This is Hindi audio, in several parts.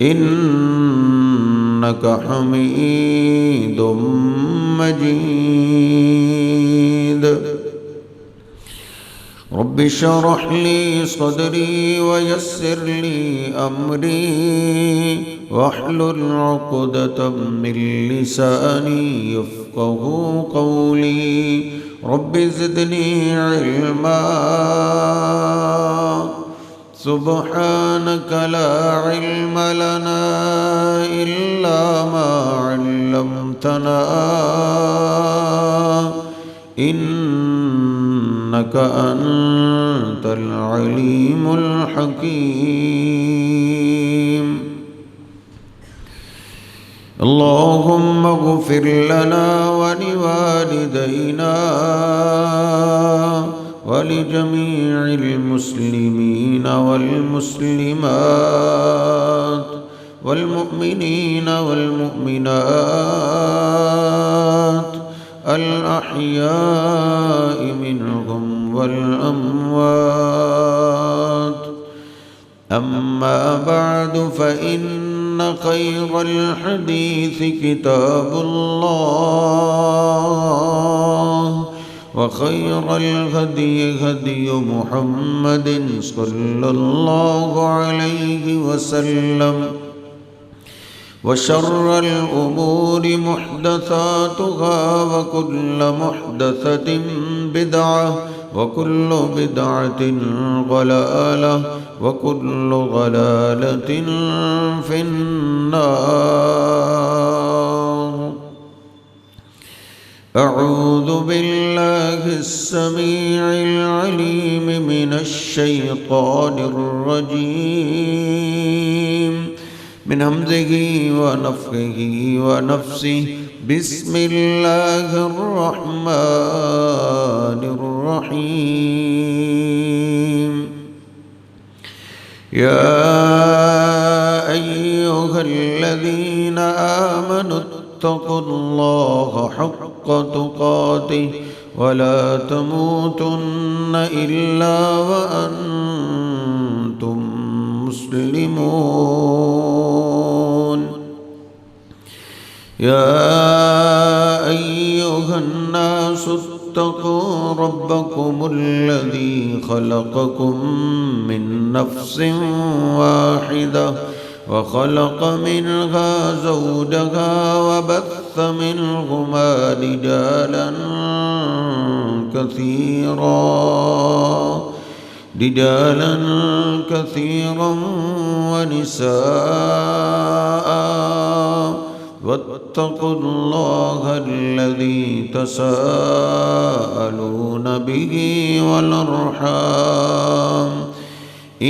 इन्नका हमीदुम मजीद। रब्बि शरह ली सदरी वयस्सिर ली अमरी वहलुल उक़दतम मिन लिसानी यफ़क़हू क़ौली। रब्बि ज़िदनी इल्मा सुब्हानक ला इल्म लना इल्ला मा अल्लमतना इन्नका अंतल अलीमुल हकीम। अल्लाहुम्मा ग़फ़िर लना व लिवालिदैना वलिजमीइल मुस्लिमीन वल मुस्लिमात वल मुमिनीन वल मुमिनात अल अहयाइ मिनहुम वल अमवात। अम्मा बअद फ़इन्न खैरल हदीस किताबुल्लाह व खैरल हदी हदी मुहम्मदिन सल्लल्लाहु अलैहि वसल्लम व शर्रल उमूरि मुहदसातुहा व कुल्लु मुहदसतिन बिदअह व कुल्लु बिदअतिन ज़लालह व कुल्लु ज़लालतिन फिन्नार। अऊज़ु बिल्लाहिस समीइल अलीम मिनश शैतानिर रजीम मिन हम्ज़िही व नफ़्ख़िही व नफ़्सिही। बिस्मिल्लाहिर रहमानिर रहीम। या अय्युहल्लज़ीना आमनु इत्तक़ुल्लाहा हक़्क़ तुक़ातिहि व ला तमूतुन्न इल्ला व अंतुम मुस्लिमून। या अय्युहन्नासु इत्तक़ू रब्बकुमुल्लज़ी खलक़कुम मिन नफ़्सिन वाहिदा व खलक़ मिनहा ज़ौजहा व बस्स मिनहुमा रिजालन कसीरा व निसाअ वत्तक़ुल्लाहा अल्लज़ी तसाअलून बिही वल अर्हाम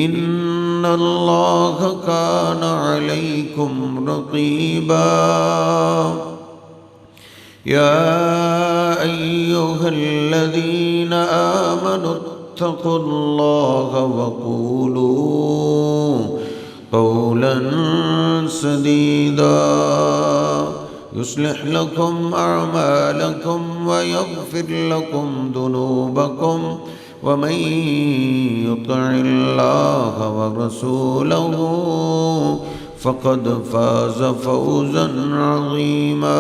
इन्नल्लाहा कान अलैकुम रक़ीबा। या अय्युहल्लज़ीना आमनु इत्तक़ुल्लाहा व क़ूलू क़ौलन सदीदा युस्लिह लकुम अअमालकुम व यग़फ़िर लकुम ज़ुनूबकुम व मन युतिइल्लाह व रसूलहू फ़क़द फ़ाज़ फ़ौज़न अज़ीमा।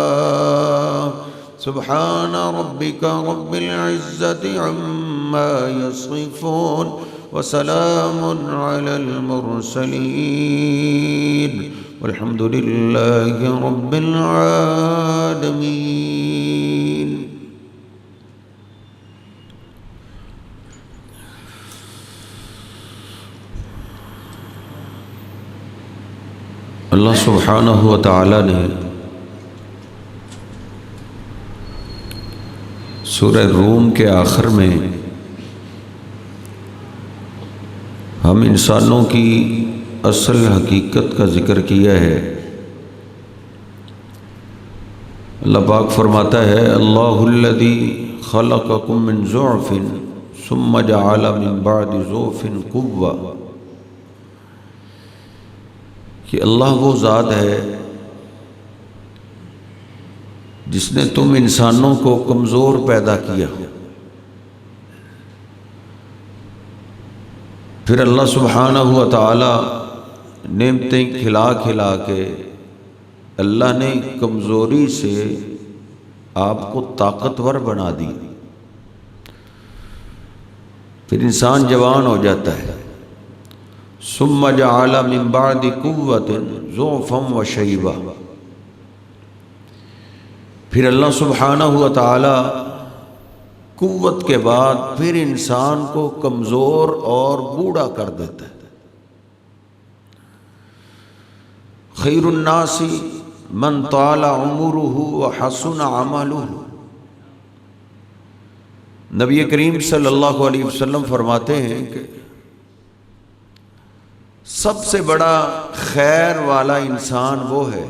सुब्हान रब्बिका रब्बिल इज़्ज़ति अम्मा यसिफ़ून व सलामुन अलल मुरसलीन वल्हम्दुलिल्लाहि रब्बिल आलमीन। अल्लाह सुब्हानहु व तआला ने सूरह रूम के आखिर में हम इंसानों की असल हकीकत का ज़िक्र किया है। अल्लाह पाक फरमाता है अल्लाहुल्लज़ी खलक़कुम मिन ज़ुअफ़िन सुम्मा जअल मिन बअदि ज़ुअफ़िन क़ुव्वा कि अल्लाह वो ज़ात है जिसने तुम इंसानों को कमज़ोर पैदा किया। फिर अल्लाह सुब्हानहु व तआला नेमतें खिला खिला के अल्लाह ने कमज़ोरी से आपको ताकतवर बना दी, फिर इंसान जवान हो जाता है। सुम्मा जअला मिन बादी कुव्वतिन ज़ुअफ़न व शैबा, फिर अल्लाह सुब्हानहु व तआला कुव्वत के बाद फिर इंसान को कमज़ोर और बूढ़ा कर देता है। खैरुन नासी मन ताला उमरुहु व हसुन अमलुहु। नबी करीम सल्लल्लाहु अलैहि वसल्लम फरमाते हैं कि सबसे बड़ा खैर वाला इंसान वो है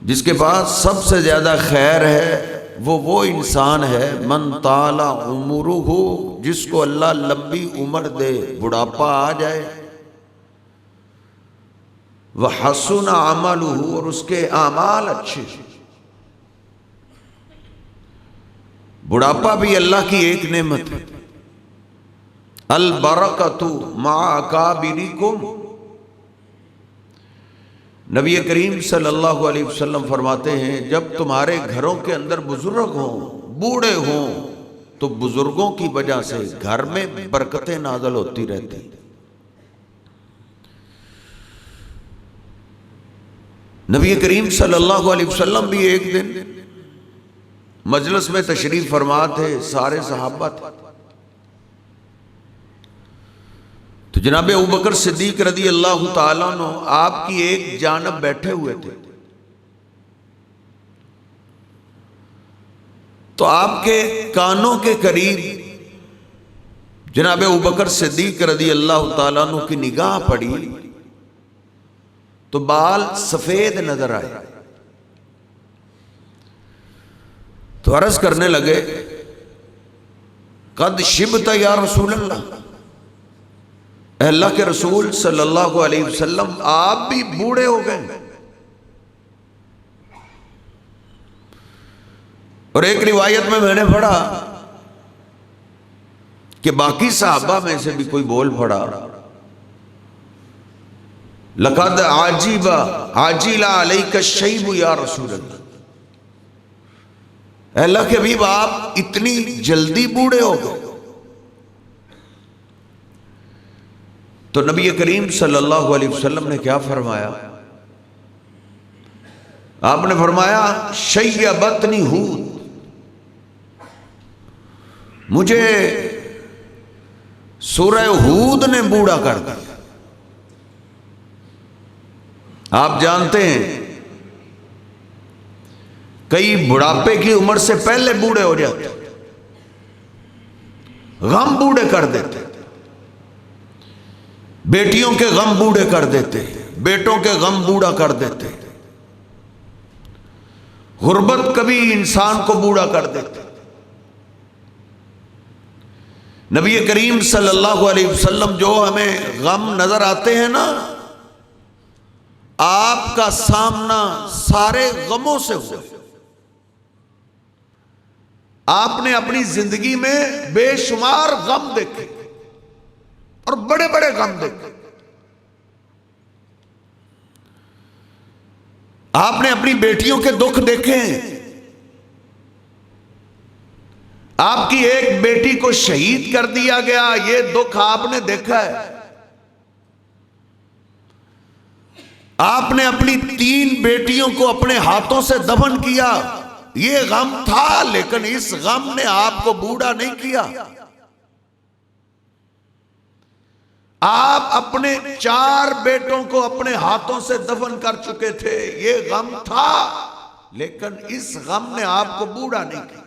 जिसके पास सबसे ज़्यादा खैर है। वो इंसान है मन ताला उमरुहु, जिसको अल्लाह लंबी उम्र दे, बुढ़ापा आ जाए, वह हसुन अमलुहु, और उसके आमाल अच्छे। बुढ़ापा भी अल्लाह की एक नेमत है। अल बरकतु मा अकाबिरिकुम। नबी करीम सल्लल्लाहु अलैहि वसल्लम फरमाते हैं जब तुम्हारे घरों के अंदर बुजुर्ग हों, बूढ़े हों, तो बुजुर्गों की वजह से घर में बरकतें नाज़िल होती रहती। नबी करीम सल्लल्लाहु अलैहि वसल्लम भी एक दिन मजलिस में तशरीफ फरमा थे, सारे सहाबा थे, तो जनाब अबू बकर सिद्दीक रदी अल्लाह ताला अन्हु आपकी एक जानब बैठे हुए थे। तो आपके कानों के करीब जनाब अबू बकर सिद्दीक रदी अल्लाह ताला अन्हु की निगाह पड़ी तो बाल सफेद नजर आए। तो अर्ज करने लगे कद शिबत या रसूल अल्लाह, अल्लाह के रसूल सल्लल्लाहु अलैहि वसल्लम आप भी बूढ़े हो गए। और एक रिवायत में मैंने पढ़ा कि बाकी सहाबा में से भी कोई बोल पड़ा लक़द आजिबा आजिला अलैका शैबु या रसूल अल्लाह, अल्लाह के हबीब आप इतनी जल्दी बूढ़े हो गए। तो नबी करीम सल्लल्लाहु अलैहि वसल्लम ने क्या फरमाया? आपने फरमाया शय्यबतनी हूद, मुझे सूरह हूद ने बूढ़ा कर दिया। आप जानते हैं कई बुढ़ापे की उम्र से पहले बूढ़े हो जाते, गम बूढ़े कर देते, बेटियों के गम बूढ़े कर देते, बेटों के गम बूढ़ा कर देते, गुर्बत कभी इंसान को बूढ़ा कर देते। नबी करीम सल्लल्लाहु अलैहि वसल्लम जो हमें गम नजर आते हैं ना, आपका सामना सारे गमों से हुआ। आपने अपनी जिंदगी में बेशुमार गम देखे और बड़े बड़े गम देखे। आपने अपनी बेटियों के दुख देखे। आपकी एक बेटी को शहीद कर दिया गया, ये दुख आपने देखा है। आपने अपनी 3 बेटियों को अपने हाथों से दफन किया, ये गम था, लेकिन इस गम ने आपको बूढ़ा नहीं किया। आप अपने 4 बेटों को अपने हाथों से दफन कर चुके थे, ये गम था, लेकिन इस गम ने आपको बूढ़ा नहीं किया।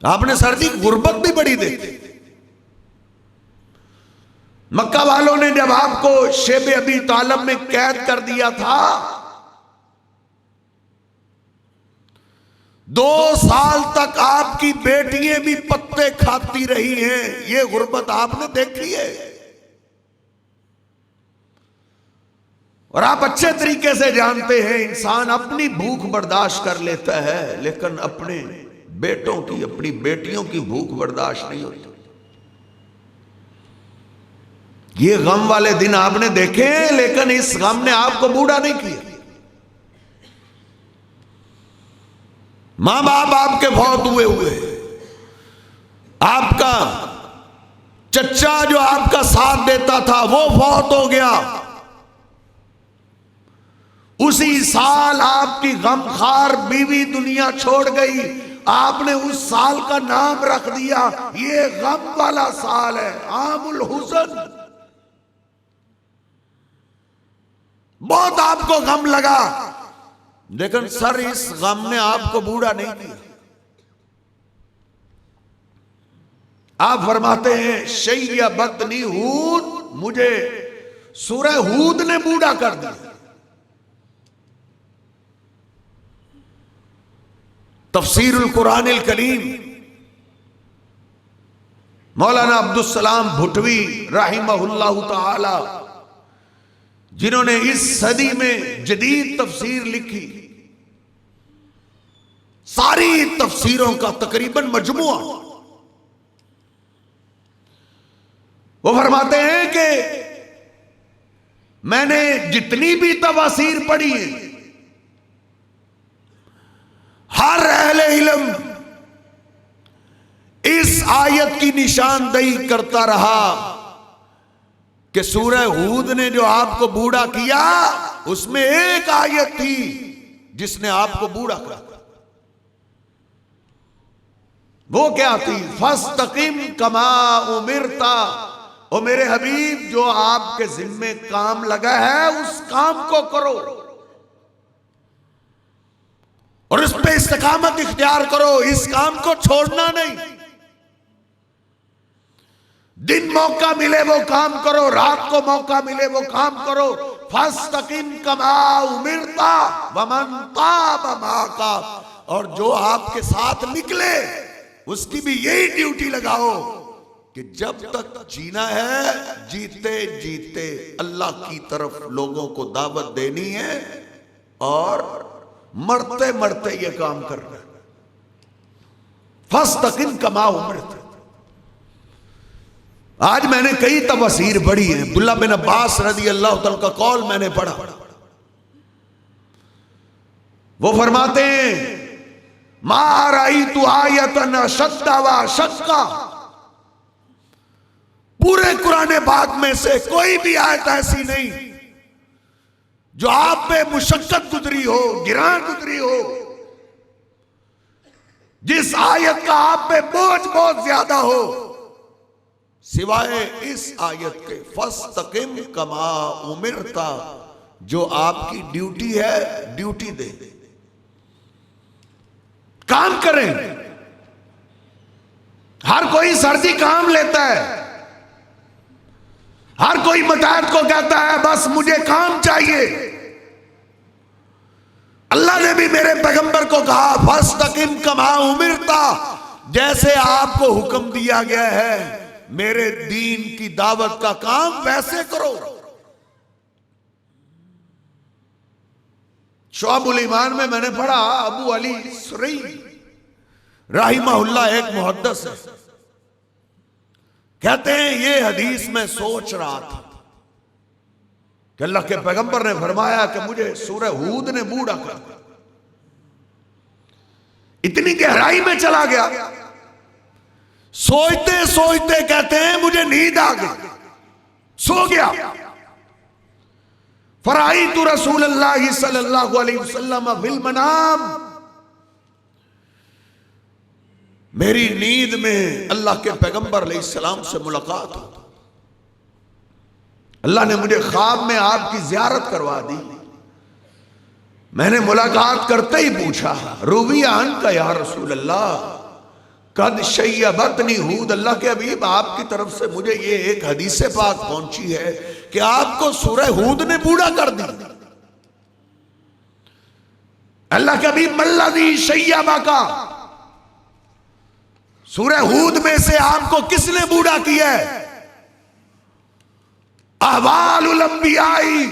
आपने सर्दी गुर्बत भी बड़ी देखी। मक्का वालों ने जब आपको शेब अबी तालिब में कैद कर दिया था, 2 साल तक आपकी बेटियां भी पत्ते खाती रही हैं, ये गुर्बत आपने देखी है। और आप अच्छे तरीके से जानते हैं इंसान अपनी भूख बर्दाश्त कर लेता है, लेकिन अपने बेटों की, अपनी बेटियों की भूख बर्दाश्त नहीं होती। ये गम वाले दिन आपने देखे, लेकिन इस गम ने आपको बूढ़ा नहीं किया। मां बाप आपके फौत हुए, आपका चच्चा जो आपका साथ देता था वो फौत हो गया। उसी साल आपकी गमखार बीवी दुनिया छोड़ गई। आपने उस साल का नाम रख दिया, ये गम वाला साल है, आमुल हुज़न। बहुत आपको गम लगा, लेकिन सर इस गम ने आपको बूढ़ा नहीं किया। आप फरमाते हैं शय्यबतनी हूद, मुझे सूरह हूद ने बूढ़ा कर दिया। तफसीरुल कुरानिल करीम मौलाना अब्दुल सलाम भुटवी रहमहुल्लाहु ताला, जिन्होंने इस सदी में जदीद तफसीर लिखी, सारी तफसीरों का तकरीबन मजमुआ, वो फरमाते हैं कि मैंने जितनी भी तफसीर पढ़ी है, हर अहले इल्म इस आयत की निशानदेही करता रहा कि सूरह हूद ने जो आपको बूढ़ा किया, उसमें एक आयत थी जिसने आपको बूढ़ा किया। वो क्या थी? फस्तकिम कमा उमिरता, ओ मेरे हबीब जो आपके जिम्मे काम लगा है उस काम को करो और उस पे इस्तिकामत इख्तियार करो, इस काम को छोड़ना नहीं। दिन मौका मिले वो काम करो, रात को मौका मिले वो काम करो। फस्तकिम कमा उमिरता वमन ताब माका, और जो आपके साथ निकले उसकी भी यही ड्यूटी लगाओ कि जब तक जीना है, जीते जीते अल्लाह की तरफ लोगों को दावत देनी है और मरते मरते ये काम करना है। फस्तकिम कमा उमिरता। आज मैंने कई तफसीर पढ़ी है, अब्दुल्लाह बिन अब्बास रज़ी अल्लाह तआला का कौल मैंने पढ़ा। वो फरमाते हैं मा राइतु आयतन अशद्दा व अशक्का, पूरे कुरान पाक में से कोई भी आयत ऐसी नहीं जो आप पे मुशक्कत गुजरी हो, गिरान गुजरी हो, जिस आयत का आप पे बोझ बहुत ज्यादा हो, सिवाय इस आयत के फस्तकिम कमा उमिरता, जो आपकी ड्यूटी है ड्यूटी दे, काम करें। हर कोई सर्दी काम लेता है, हर कोई मुताहत को कहता है बस मुझे काम चाहिए। अल्लाह ने भी मेरे पैगंबर को कहा फस्तकिम कमा उमिरता, जैसे आपको हुक्म दिया गया है मेरे दीन की दावत का काम वैसे करो। शुअबुल ईमान में मैंने पढ़ा, अबू अली सुरई राहिमहुल्लाह एक मुहद्दिस है, कहते हैं ये हदीस में सोच रहा था कि अल्लाह के पैगंबर ने फरमाया कि मुझे सूरह हूद ने बूढ़ा कर दिया। इतनी गहराई में चला गया, सोचते सोचते कहते हैं मुझे नींद आ गई, सो गया। फराइतु रसूलुल्लाह सल्लल्लाहु अलैहि वसल्लम फिल मनाम, मेरी नींद में अल्लाह के पैगंबर अलैहिस्सलाम से मुलाकात हो। अल्लाह ने मुझे ख्वाब में आपकी जियारत करवा दी। मैंने मुलाकात करते ही पूछा रुबिया अन्का या रसूल अल्लाह कद शय्यबतनी हूद, अल्लाह के हबीब आपकी तरफ से मुझे ये एक हदीस पाक पहुंची है कि आपको सूरह हूद ने बूढ़ा कर दी। अल्लाह के हबीब मल्लज़ी शय्यबका, सूरह हूद में से आपको किसने बूढ़ा किया है? अहवालुल अंबियाई,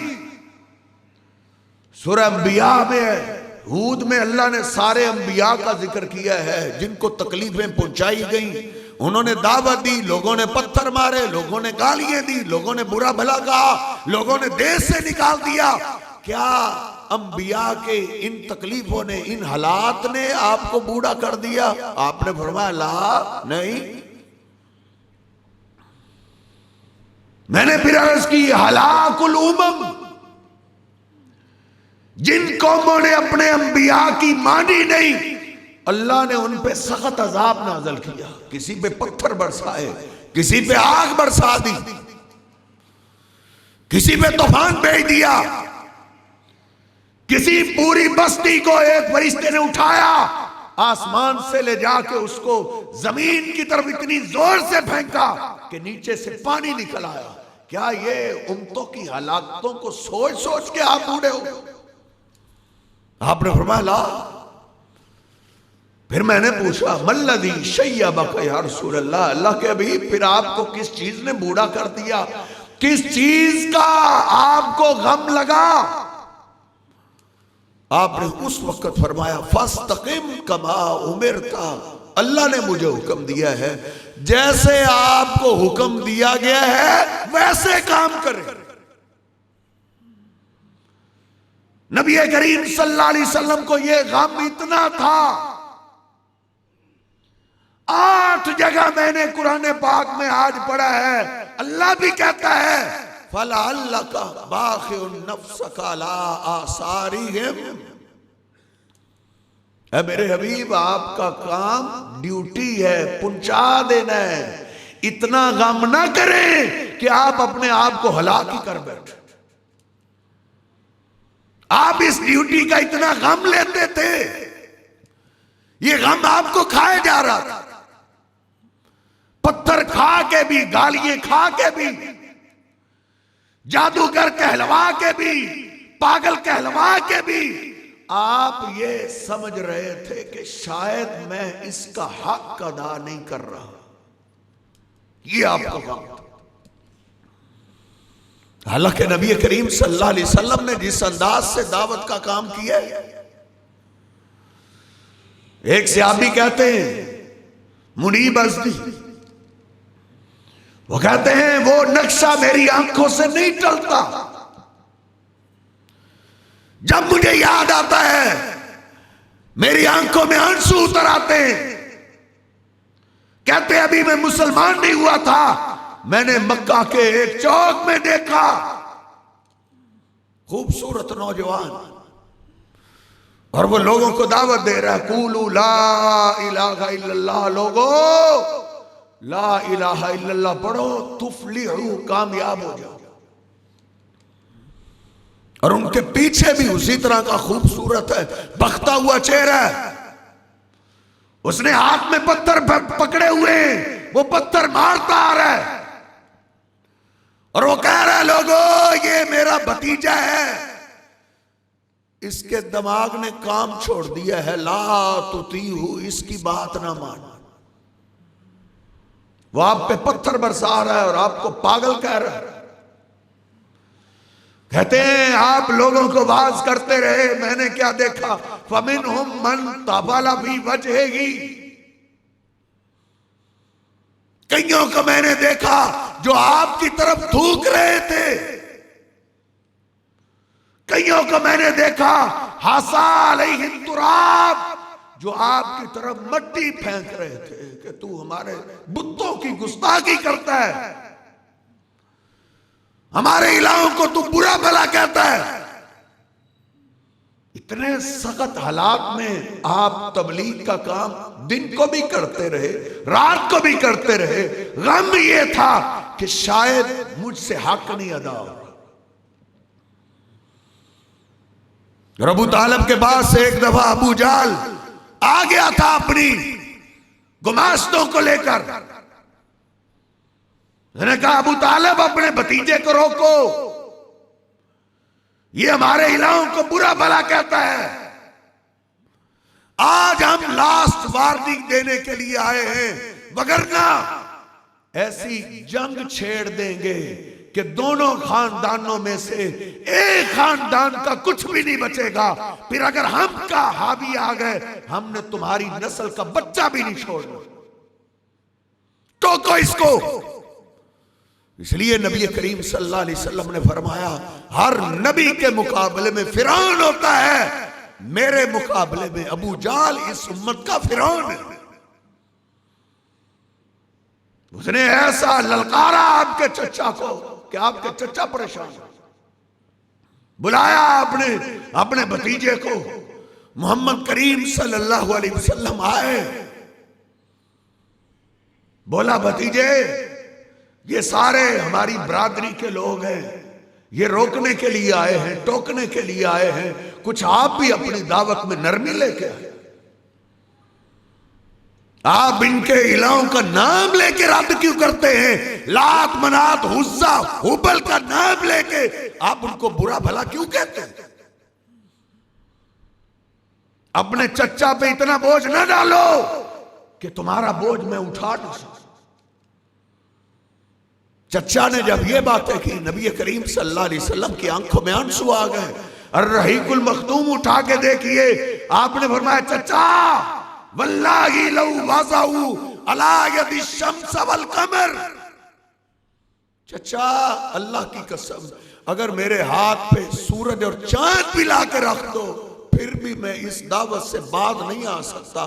सूरह अंबिया में हूद में अल्लाह ने सारे अंबिया का जिक्र किया है जिनको तकलीफें पहुंचाई गई, उन्होंने दावत दी, लोगों ने पत्थर मारे, लोगों ने गालियां दी, लोगों ने बुरा भला कहा, लोगों ने देश से निकाल दिया। क्या अंबिया के इन तकलीफों ने, इन हालात ने आपको बूढ़ा कर दिया? आपने फरमाया ला नहीं। मैंने फिर अर्ज की हलाकुल उमम, जिन कौमों ने अपने अंबिया की मानी नहीं, अल्लाह ने उन पे सख्त अजाब नाज़िल किया। किसी पे पत्थर बरसाए, किसी पे आग बरसा दी, किसी पे तूफान भेज दिया, किसी पूरी बस्ती को एक फरिश्ते ने उठाया, आसमान से ले जाके उसको जमीन की तरफ इतनी जोर से फेंका कि नीचे से पानी निकल आया। क्या ये उम्मतों की हालातों को सोच सोच के आप बूढ़े हो? आपने फरमाया ला। फिर मैंने पूछा मल्लदी शय्यबक या रसूल अल्लाह, अल्लाह के हबीब फिर आपको किस चीज ने बूढ़ा कर दिया? किस चीज का आपको गम लगा? आपने उस वक्त फरमाया फस्तकिम कमा उमिरता, अल्लाह ने मुझे हुक्म दिया है, जैसे आपको हुक्म दिया गया है वैसे काम करें। नबी करीम सल्लल्लाहु अलैहि वसल्लम को यह गम इतना था, 8 जगह मैंने कुरान पाक में आज पढ़ा है, अल्लाह भी कहता है फलअल्लका बाखिउन नफ्सका अला आसारिहिम। ऐ मेरे हबीब, आपका काम ड्यूटी है, पहुंचा देना है। इतना गम ना करें कि आप अपने आप को हलाक ही कर बैठे। आप इस ड्यूटी का इतना गम लेते थे, ये गम आपको खाया जा रहा था। पत्थर खा के भी, गालियां खा के भी, जादूगर कहलवा के भी, पागल कहलवा के भी आप ये समझ रहे थे कि शायद मैं इसका हक अदा नहीं कर रहा। ये आपका गम था। हालांकि नबी करीम सल्लल्लाहु अलैहि वसल्लम ने जिस अंदाज से दावत का काम किया, एक सहाबी कहते हैं मुनीब अज़दी, वो कहते हैं वो नक्शा मेरी आंखों से नहीं टलता। जब मुझे याद आता है मेरी आंखों में आंसू उतर आते हैं। कहते अभी मैं मुसलमान नहीं हुआ था, मैंने मक्का के एक चौक में देखा खूबसूरत नौजवान, और वो लोगों को दावत दे रहा है कूलू ला इलाहा इल्लल्लाह, लोगो ला इलाहा इल्लल्लाह पढ़ो तुफलिहू, कामयाब हो जाओ। और उनके पीछे भी उसी तरह का खूबसूरत है बख्ता हुआ चेहरा है। उसने हाथ में पत्थर पकड़े हुए, वो पत्थर मारता आ रहा है और वो कह रहा है लोगों ये मेरा भतीजा है, इसके दिमाग ने काम छोड़ दिया है, ला तुतीहू, इसकी बात ना मान। वो आप पे पत्थर बरसा रहा है और आपको पागल कह रहा है। कहते हैं आप लोगों को वाज करते रहे, मैंने क्या देखा, फमिनहुम मन तबला भी वजहेही, कईयों को मैंने देखा जो आपकी तरफ थूक रहे थे, कईयों को मैंने देखा हासा अलैहिम तुराब, जो आपकी तरफ मट्टी फेंक रहे थे कि तू हमारे बुतों की गुस्ताखी करता है, हमारे इलाहों को तू बुरा भला कहता है। इतने सख्त हालात में आप तबलीग का काम दिन को भी करते रहे, रात को भी करते रहे। गम ये था कि शायद मुझसे हक नहीं अदा हो। अबू तालिब के पास से एक दफा अबू जाल आ गया था अपनी गुमाश्तों को लेकर। मैंने कहा अबू तालिब अपने भतीजे को रोको, ये हमारे इलाहों को बुरा भला कहता है। आज हम लास्ट वार्निंग देने के लिए आए हैं, वगरना ऐसी जंग छेड़ देंगे कि दोनों खानदानों में से एक खानदान का कुछ भी नहीं बचेगा। फिर अगर हम का हावी आ गए, हमने तुम्हारी नस्ल का बच्चा भी नहीं छोड़ना। टोको इसको। इसलिए नबी करीम सल्लल्लाहु अलैहि वसल्लम ने फरमाया, हर नबी के मुकाबले में फिरौन होता है, मेरे मुकाबले में अबू जाल इस उम्मत का फिरौन है। उसने ऐसा ललकारा आपके चचा को कि आपके चचा परेशान, बुलाया आपने अपने भतीजे को। मोहम्मद करीम सल्लल्लाहु अलैहि वसल्लम आए, बोला भतीजे ये सारे हमारी बरादरी के लोग हैं, ये रोकने के लिए आए हैं, टोकने के लिए आए हैं, कुछ आप भी अपनी दावत में नरमी लेके आए। आप इनके इलाहों का नाम लेके रद्द क्यों करते हैं? लात मनात हुज्जा हुबल का नाम लेके आप उनको बुरा भला क्यों कहते हैं? अपने चच्चा पे इतना बोझ न डालो कि तुम्हारा बोझ मैं उठा नहीं सकता। चच्चा ने जब ये बातें की, नबी करीम सल्लल्लाहु अलैहि वसल्लम की आंखों में आंसू आ गए। और रहीकुल मखदूम उठा के देखिए, आपने फरमाया चच्चा वल्लाही लौ वज़ऊ अला यदि शम्स वल कमर, चच्चा अल्लाह की कसम अगर मेरे हाथ पे सूरज और चांद भी ला के रख दो फिर भी मैं इस दावत से बाज नहीं आ सकता।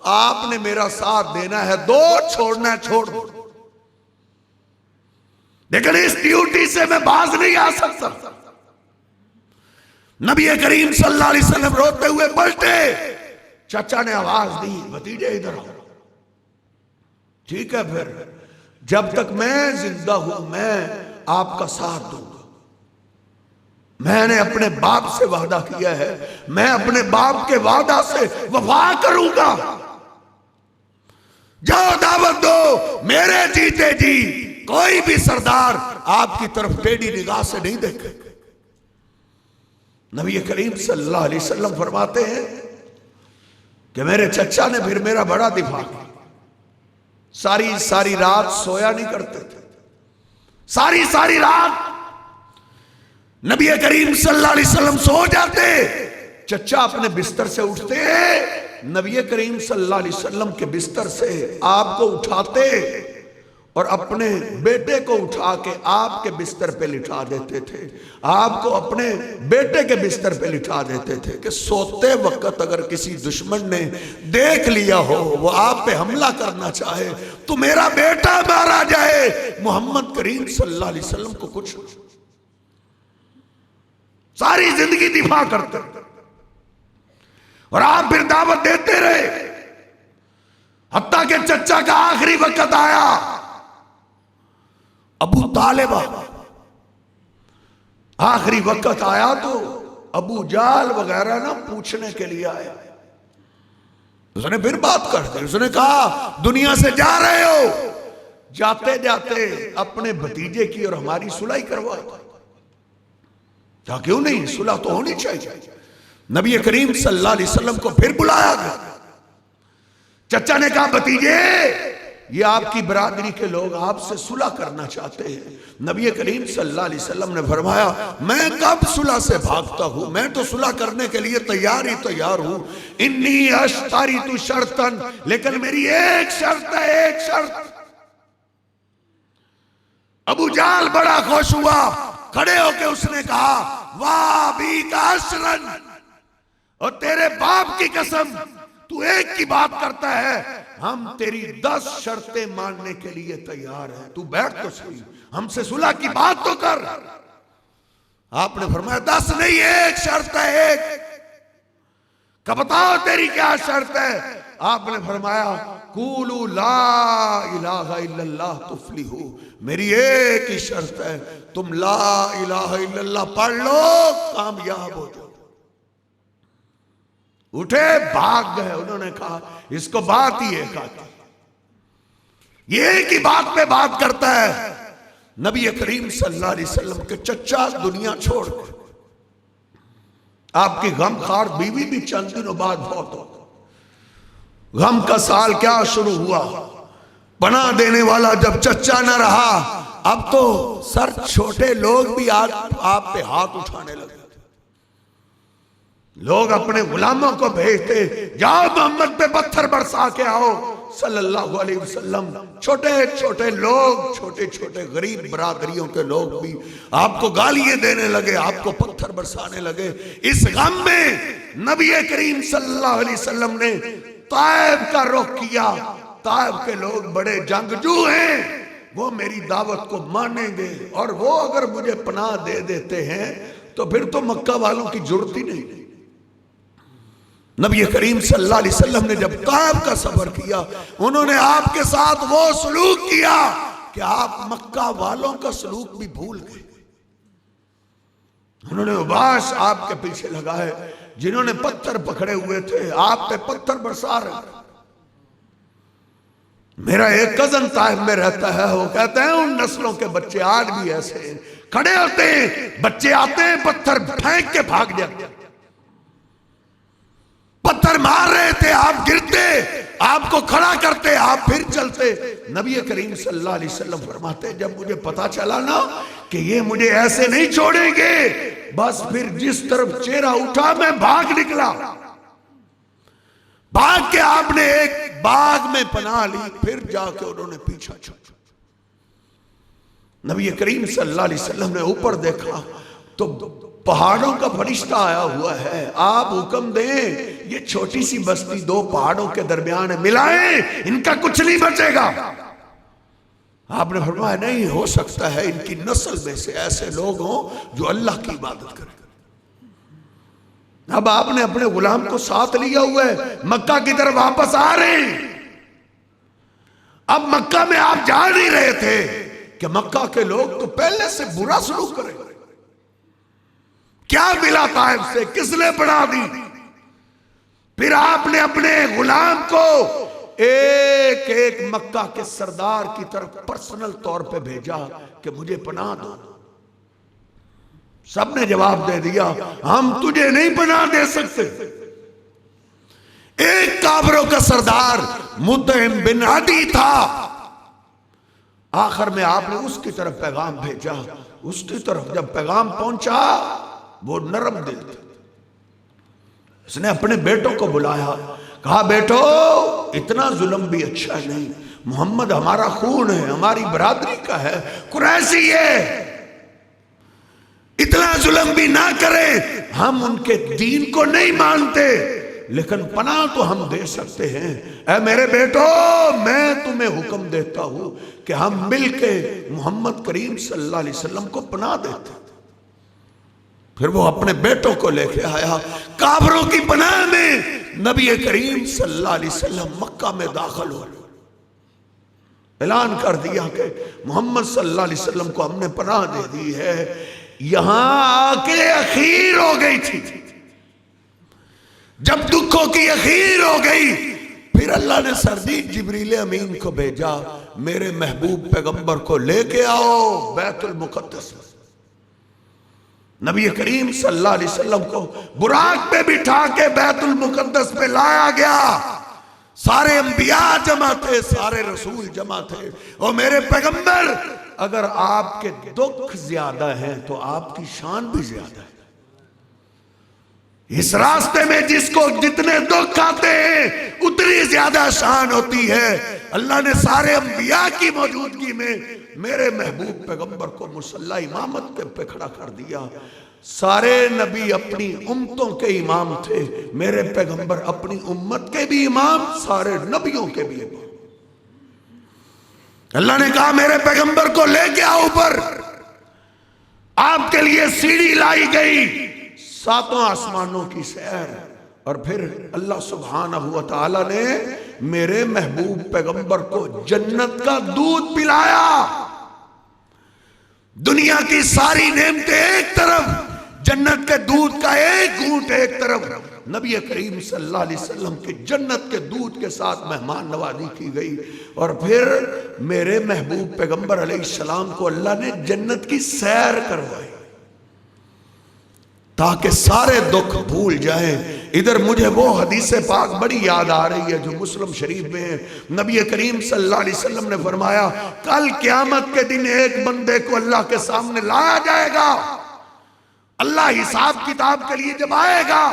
आपने मेरा साथ देना है, दो छोड़ना है छोड़ दो, लेकिन इस ड्यूटी से मैं बाज नहीं आ सकता। नबी करीम सल्लल्लाहु अलैहि वसल्लम रोते हुए पलटे। चाचा ने आवाज दी, भतीजे इधर आओ। ठीक है, फिर जब तक मैं जिंदा हूं मैं आपका साथ दूंगा। मैंने अपने बाप से वादा किया है, मैं अपने बाप के वादा से वफा करूंगा। जाओ दावत दो, मेरे जीते जी कोई भी सरदार आपकी तरफ टेढ़ी निगाह से नहीं देखे। नबी करीम सल्लल्लाहु अलैहि वसल्लम फरमाते हैं कि मेरे चचा ने फिर मेरा बड़ा दिफा किया। सारी सारी रात सोया नहीं करते थे, सारी सारी रात नबी करीम सल्लल्लाहु अलैहि वसल्लम सो जाते, चचा अपने बिस्तर से उठते, नबी करीम सल्लल्लाहु अलैहि वसल्लम के बिस्तर से आपको उठाते और अपने बेटे को उठा के आपके बिस्तर पे लिटा देते थे, आपको अपने बेटे के बिस्तर पे लिटा देते थे कि सोते वक्त अगर किसी दुश्मन ने देख लिया हो, वो आप पे हमला करना चाहे तो मेरा बेटा मारा जाए, मोहम्मद करीम सल्लल्लाहु अलैहि वसल्लम को कुछ। सारी जिंदगी दिफा करते और आप फिर दावत देते रहे, हत्ता के चचा का आखिरी वक्त आया। अबू तालिबा आखिरी वक्त आया तो अबू जाल वगैरह ना पूछने के लिए आया। उसने फिर बात कर दी, उसने कहा दुनिया से जा रहे हो, जाते जाते अपने भतीजे की और हमारी सुलह करवा, क्या क्यों नहीं, सुलह तो होनी चाहिए। नबी करीम सल्लल्लाहु अलैहि वसल्लम को फिर बुलाया गया। चचा ने कहा भतीजे ये आपकी बरादरी के लोग आपसे सुलह करना चाहते हैं। नबी करीम सल्लल्लाहु अलैहि वसल्लम ने फरमाया मैं कब सुलह से भागता हूं, मैं तो सुलह करने के लिए तैयार ही तैयार हूं। इन्नी अश्तारी तु शर्तन, लेकिन मेरी एक शर्त है, एक शर्त। अबू जाल बड़ा खुश हुआ, खड़े होके उसने कहा वाह भी का अशरन, और तेरे बाप की कसम तू एक की बात करता है, हम तेरी 10 शर्तें मानने के लिए तैयार हैं। तू बैठ तो सही, हमसे सुलह की बात तो कर। आपने फरमाया 10 नहीं, एक शर्त है, एक। कब बताओ तेरी क्या शर्त है? आपने फरमाया कूलू ला इलाहा इल्लल्लाह तुफलिहू, मेरी एक ही शर्त है, तुम ला इलाहा इल्लल्लाह पढ़ लो, कामयाब हो जाओ। उठे भाग गए। उन्होंने कहा इसको बात ही एक आती, ये एक ही बात पे बात करता है। नबी करीम सल्लल्लाहु अलैहि वसल्लम के चचा दुनिया छोड़ गए, आपकी गमखार बीवी भी चंद दिनों बाद बहुत हो। गम का साल क्या शुरू हुआ, बना देने वाला जब चचा न रहा, अब तो सर छोटे लोग भी आप पे हाथ उठाने लगे। लोग अपने गुलामों को भेजते, जाओ मोहम्मद पे पत्थर बरसा के आओ, सल्लल्लाहु अलैहि वसल्लम छोटे छोटे लोग, छोटे छोटे गरीब बरादरियों के लोग भी आपको गालियां देने लगे, आपको पत्थर बरसाने लगे। इस गम में नबी करीम सल्लल्लाहु अलैहि वसल्लम ने ताइफ का रुख किया। ताइफ के लोग बड़े जंगजू हैं, वो मेरी दावत को मानेंगे और वो अगर मुझे पनाह दे देते हैं तो फिर तो मक्का वालों की जरूरत ही नहीं। नबी करीम सल्लल्लाहु अलैहि वसल्लम ने जब ताइफ का सफर किया, उन्होंने आपके साथ वो सलूक किया कि आप मक्का वालों का सलूक भी भूल गए। उन्होंने उबास आपके पीछे लगाए, जिन्होंने पत्थर पकड़े हुए थे आप पे पत्थर बरसा रहे। मेरा एक कजन ताइफ में रहता है, वो कहते हैं उन नस्लों के बच्चे आज भी ऐसे हैं, खड़े होते हैं, बच्चे आते हैं पत्थर फेंक के भाग जाते, पत्थर मार रहे थे, आप गिरते, आपको खड़ा करते, आप फिर चलते। नबी करीम सल्लल्लाहु अलैहि वसल्लम फरमाते जब मुझे पता चला ना कि ये मुझे ऐसे नहीं छोड़ेंगे, बस फिर जिस तरफ चेहरा उठा मैं भाग निकला। भाग के आपने एक बाग में पनाह ली, फिर जाके उन्होंने पीछा छोड़ा। नबी करीम सल्लल्लाहु अलैहि वसल्लम ने ऊपर देखा तो पहाड़ों का फरिश्ता आया हुआ है, आप हुक्म दें ये छोटी सी बस्ती दो पहाड़ों के दरमियान है, मिलाएं, इनका कुछ नहीं बचेगा। आपने फरमाया नहीं हो सकता है इनकी नस्ल में से ऐसे लोग हों जो अल्लाह की इबादत करें। अब आपने अपने गुलाम को साथ लिया हुआ है, मक्का की तरफ वापस आ रहे हैं। अब मक्का में आप जा नहीं रहे थे कि मक्का के लोग तो पहले से बुरा सलूक करें। क्या मिला ताइफ से, किसने बढ़ा दी? फिर आपने अपने गुलाम को एक एक मक्का के सरदार की तरफ पर्सनल तौर पे भेजा कि मुझे पनाह दो। सबने जवाब दे दिया हम तुझे नहीं पनाह दे सकते। एक काफिरों का सरदार मुतइम बिन अदी था, आखिर में आपने उसकी तरफ पैगाम भेजा। उसकी तरफ जब पैगाम पहुंचा वो नरम दिल था, उसने अपने बेटों को बुलाया, कहा बेटो इतना जुल्म भी अच्छा नहीं, मोहम्मद हमारा खून है, हमारी बरादरी का है, कुरैशी है, इतना जुल्म भी ना करें। हम उनके दीन को नहीं मानते लेकिन पनाह तो हम दे सकते हैं। ऐ मेरे बेटो मैं तुम्हें हुक्म देता हूं कि हम मिलके मोहम्मद करीम सल्लल्लाहु अलैहि वसल्लम को पनाह देते। फिर वो अपने बेटों को लेके आया, काफिरों की पनाह में नबी करीम सल्लल्लाहु अलैहि वसल्लम मक्का में दाखिल हो, ऐलान कर दिया कि मोहम्मद सल्लल्लाहु अलैहि वसल्लम को हमने पनाह दे दी है। यहां आके अखीर हो गई थी, जब दुखों की अखीर हो गई फिर अल्लाह ने सरदीद जिब्रील अमीन को भेजा, मेरे महबूब पैगंबर को लेके आओ बैतुल मुकद्दस में। नबी करीम सल्लल्लाहु अलैहि वसल्लम को बुराक पे बिठा के बैतुल मुकद्दस पे लाया गया। सारे अंबिया जमा थे, सारे रसूल जमा थे। और मेरे पैगंबर अगर आपके दुख ज्यादा हैं तो आपकी शान भी ज्यादा है। इस रास्ते में जिसको जितने दुख आते हैं उतनी ज्यादा शान होती है। अल्लाह ने सारे अंबिया की मौजूदगी में मेरे महबूब पैगंबर को मुसल्ला इमामत पे खड़ा कर दिया। सारे नबी अपनी उम्मतों के इमाम थे, मेरे पैगंबर अपनी उम्मत के भी इमाम, सारे नबियों के भी इमाम। अल्लाह ने कहा मेरे पैगंबर को लेके आओ ऊपर, आपके लिए सीढ़ी लाई गई, सातों आसमानों की सैर। और फिर अल्लाह सुब्हानहू व तआला ने मेरे महबूब पैगंबर को जन्नत का दूध पिलाया। दुनिया की सारी नेमतें एक तरफ, जन्नत के दूध का एक घूंट एक तरफ। नबी करीम सल्लल्लाहु अलैहि वसल्लम के जन्नत के दूध के साथ मेहमान नवाजी की गई। और फिर मेरे महबूब पैगंबर अलैहिस्सलाम को अल्लाह ने जन्नत की सैर करवाई ताकि सारे दुख भूल जाएं। इधर मुझे वो हदीस पाक बड़ी याद आ रही है जो मुस्लिम शरीफ में है। नबी करीम सल्लल्लाहु अलैहि वसल्लम ने फरमाया कल क़यामत के दिन एक बंदे को अल्लाह के सामने लाया जाएगा। अल्लाह हिसाब किताब के लिए जब आएगा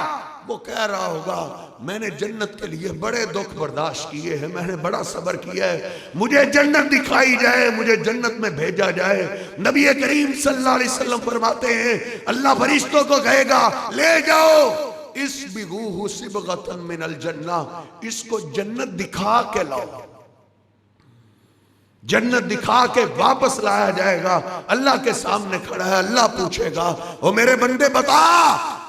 वो कह रहा होगा मैंने जन्नत के लिए बड़े दुख बर्दाश्त किए हैं, मैंने बड़ा सब्र किया है, मुझे जन्नत दिखाई जाए, मुझे जन्नत में भेजा जाए। नबी करीम सल्लल्लाहु अलैहि वसल्लम फरमाते हैं अल्लाह फरिश्तों को कहेगा ले जाओ इस बिगूहु सिबगतन मिनल जन्ना, इसको जन्नत दिखा के लाओ। जन्नत दिखा के वापस लाया जाएगा, अल्लाह के सामने खड़ा है, अल्लाह पूछेगा ओ मेरे बंदे बता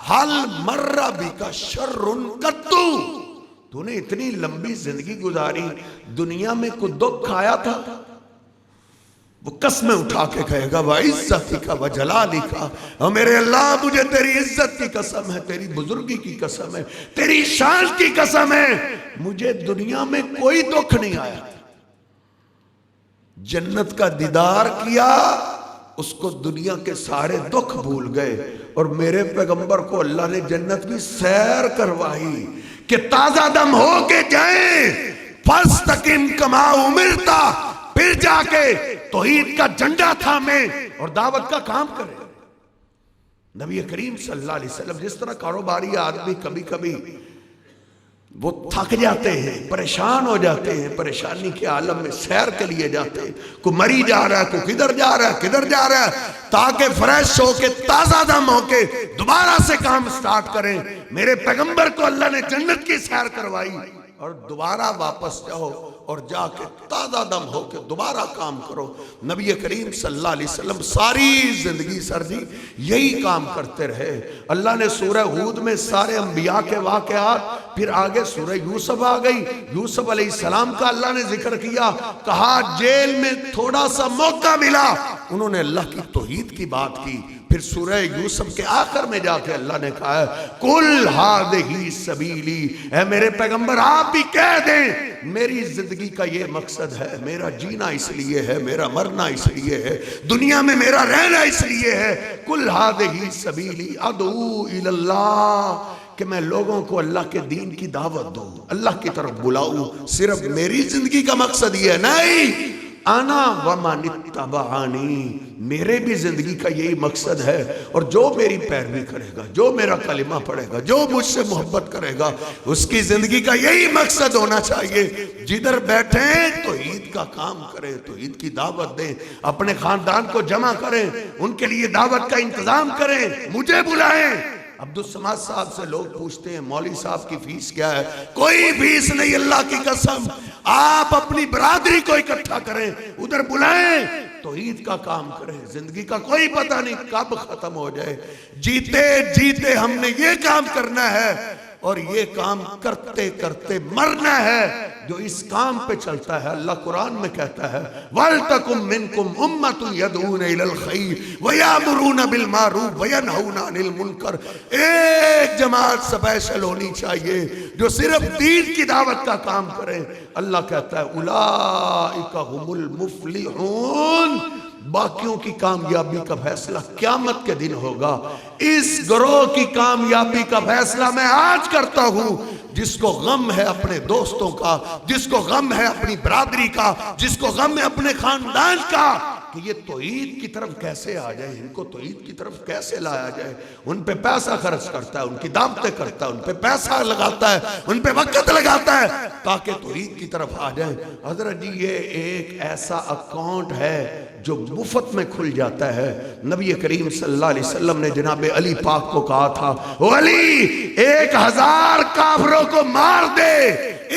हल मर्रा बिका शर्रुन कत्तू, तूने इतनी लंबी जिंदगी गुजारी, दुनिया में कुछ दुख आया था? वो कसमें उठा के कहेगा भाई इज्जती का व जलाली का, और मेरे अल्लाह मुझे तेरी इज्जत की कसम है, तेरी बुजुर्गी की कसम है, तेरी शान की कसम है, मुझे दुनिया में कोई दुख नहीं आया। जन्नत का दीदार किया, उसको दुनिया के सारे दुख भूल गए। और मेरे पैगंबर को अल्लाह ने जन्नत की सैर करवाई कि ताजा दम हो के जाए, फस्तकिम कमा उमिरता, फिर जाके तौहीद का झंडा थामे और दावत का काम करे। नबी करीम सल्लल्लाहु अलैहि वसल्लम, जिस तरह कारोबारी आदमी कभी कभी वो थक जाते हैं, परेशान हो जाते हैं, परेशानी के आलम में सैर के लिए जाते हैं, कोई मरी जा रहा है, कोई किधर जा रहा है, किधर जा रहा है, ताकि फ्रेश होके ताजा दम होके दोबारा से काम स्टार्ट करें। मेरे पैगंबर को अल्लाह ने जन्नत की सैर करवाई और दोबारा वापस जाओ और जाके ताजा दम होके दोबारा काम करो। नबी करीम सल्लल्लाहु अलैहि वसल्लम सारी जिंदगी सर जी यही काम करते रहे। अल्लाह ने सूरह हूद में सारे अंबिया के वाक़यात, फिर आगे सूरह यूसुफ आ गई, यूसुफ अलैहिस्सलाम का अल्लाह ने जिक्र किया, कहा जेल में थोड़ा सा मौका मिला, उन्होंने अल्लाह की तौहीद की बात की। फिर सूरह यूसुफ के आखिर में जाके अल्लाह ने कहा है कुल हादिही सबीली, है मेरे पैगंबर आप भी कह दें मेरी जिंदगी का ये मकसद है, मेरा जीना इसलिए है, मेरा मरना इसलिए है, दुनिया में मेरा रहना इसलिए है। कुल हादिही सबीली अदऊ इलल्लाह, कि मैं लोगों को अल्लाह के दीन की दावत दूं, अल्लाह की तरफ बुलाऊं। सिर्फ मेरी जिंदगी का मकसद ये नहीं, आना वमानित्तबानी, मेरे भी जिंदगी का यही मकसद है। और जो मेरी पैरवी करेगा, जो मेरा कलिमा पढ़ेगा, जो मुझसे मोहब्बत करेगा, उसकी जिंदगी का यही मकसद होना चाहिए। जिधर बैठे तो ईद का काम करें, तो ईद की दावत दें, अपने खानदान को जमा करें, उनके लिए दावत का इंतजाम करें, मुझे बुलाएं। अब्दुल समाद साहब से लोग पूछते हैं मौलवी साहब की फीस क्या है? कोई फीस नहीं, अल्लाह की कसम। आप अपनी बरादरी को इकट्ठा करें, उधर बुलाएं, तो ईद का काम करें। जिंदगी का कोई पता नहीं कब खत्म हो जाए, जीते जीते हमने ये काम करना है और ये काम करते करते मरना है। जो इस काम पे चलता है, अल्लाह कुरान में कहता है वल तकुम मिनकुम उम्मतुन यदऊन इलल खैर व यामुरून बिल मारूफ व यनहून अनिल मुनकर। एक जमात स्पेशल होनी चाहिए जो सिर्फ दीन की दावत का काम करे। अल्लाह कहता है उलाइका हुमुल मुफलिहून, बाकियों की कामयाबी का फैसला क़यामत के दिन होगा। इस गिरोह की कामयाबी का फैसला मैं आज करता हूं। जिसको गम है अपने दोस्तों का, जिसको गम है अपनी बरादरी का, जिसको गम है अपने खानदान का, कि ये तौहीद की तरफ कैसे आ जाए, इनको तौहीद की तरफ कैसे लाया जाए, उन पे पैसा खर्च करता है, उनकी दावतें करता है, उन पे पैसा लगाता है, उन पे वक्त लगाता है ताकि तौहीद की तरफ आ जाए। हजरत जी ये एक ऐसा अकाउंट है जो मुफ्त में खुल जाता है। नबी करीम सल्लल्लाहु अलैहि वसल्लम ने जनाब अली पाक को कहा था, ओ अली 1000 काफिरों को मार दे,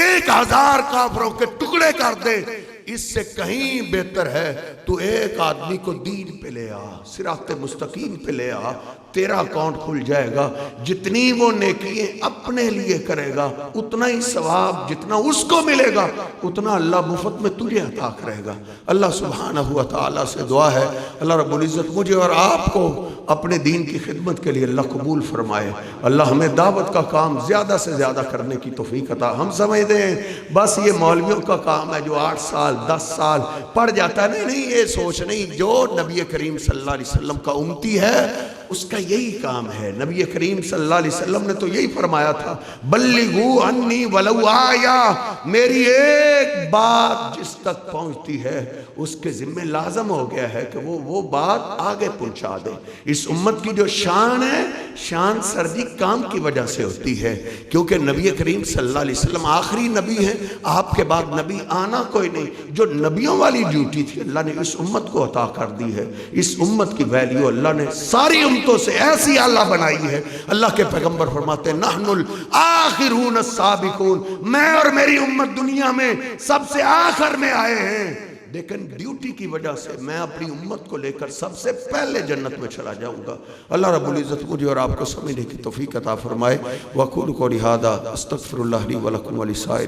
1000 काफिरों के टुकड़े कर दे, इससे कहीं बेहतर है तू एक आदमी को दीन पे ले आ, सिराते मुस्तकीम पे ले आ, तेरा अकाउंट खुल जाएगा। जितनी वो नेकियां अपने लिए करेगा उतना ही सवाब जितना उसको मिलेगा उतना अल्लाह मुफ्त में तुझे अता करेगा। अल्लाह सुब्हानहू व तआला से दुआ है अल्लाह रब्बुल इज्जत मुझे और आपको अपने दीन की खिदमत के लिए अल्लाह कबूल फरमाए। अल्लाह हमें दावत का काम ज़्यादा से ज़्यादा करने की तौफीक अता। हम समझते हैं बस ये मौलवियों का काम है जो 8 साल 10 साल पढ़ जाता है। नहीं, ये सोच नहीं, जो नबी करीम सल्लल्लाहु अलैहि वसल्लम का उम्मती है उसका यही काम है। नबी करीम सल्लल्लाहु अलैहि वसल्लम ने तो यही फरमाया था, बल्लिगू अन्नी वलौ आया, मेरी एक बात जिस तक पहुंचती है उसके जिम्मे लाजम हो गया है कि वो बात आगे पहुंचा दे। इस उम्मत की जो शान है, शान सर्दी काम की वजह से होती है, क्योंकि नबी करीम सल्लल्लाहु अलैहि वसल्लम आखिरी नबी हैं, आपके बाद नबी आना कोई नहीं। जो नबियों वाली ड्यूटी थी अल्लाह ने इस उम्मत को अता कर दी है। इस उम्मत की वैल्यू अल्लाह ने सारी उम्मतों से ऐसी आला बनाई है। अल्लाह के पैगंबर फरमाते हैं, नहनुल आखिरून अस्साबिकून, मैं और मेरी उम्मत दुनिया में सबसे आखिर में आए हैं, लेकिन ड्यूटी की वजह से मैं अपनी उम्मत को लेकर सबसे पहले जन्नत में चला जाऊंगा। अल्लाह रब्बुल इज्जत मुझे और आपको समझने की तौफीक अता फरमाए। वक़ूलु क़ौली हाज़ा अस्तग़फिरुल्लाह ली व लकुम व लिसाइर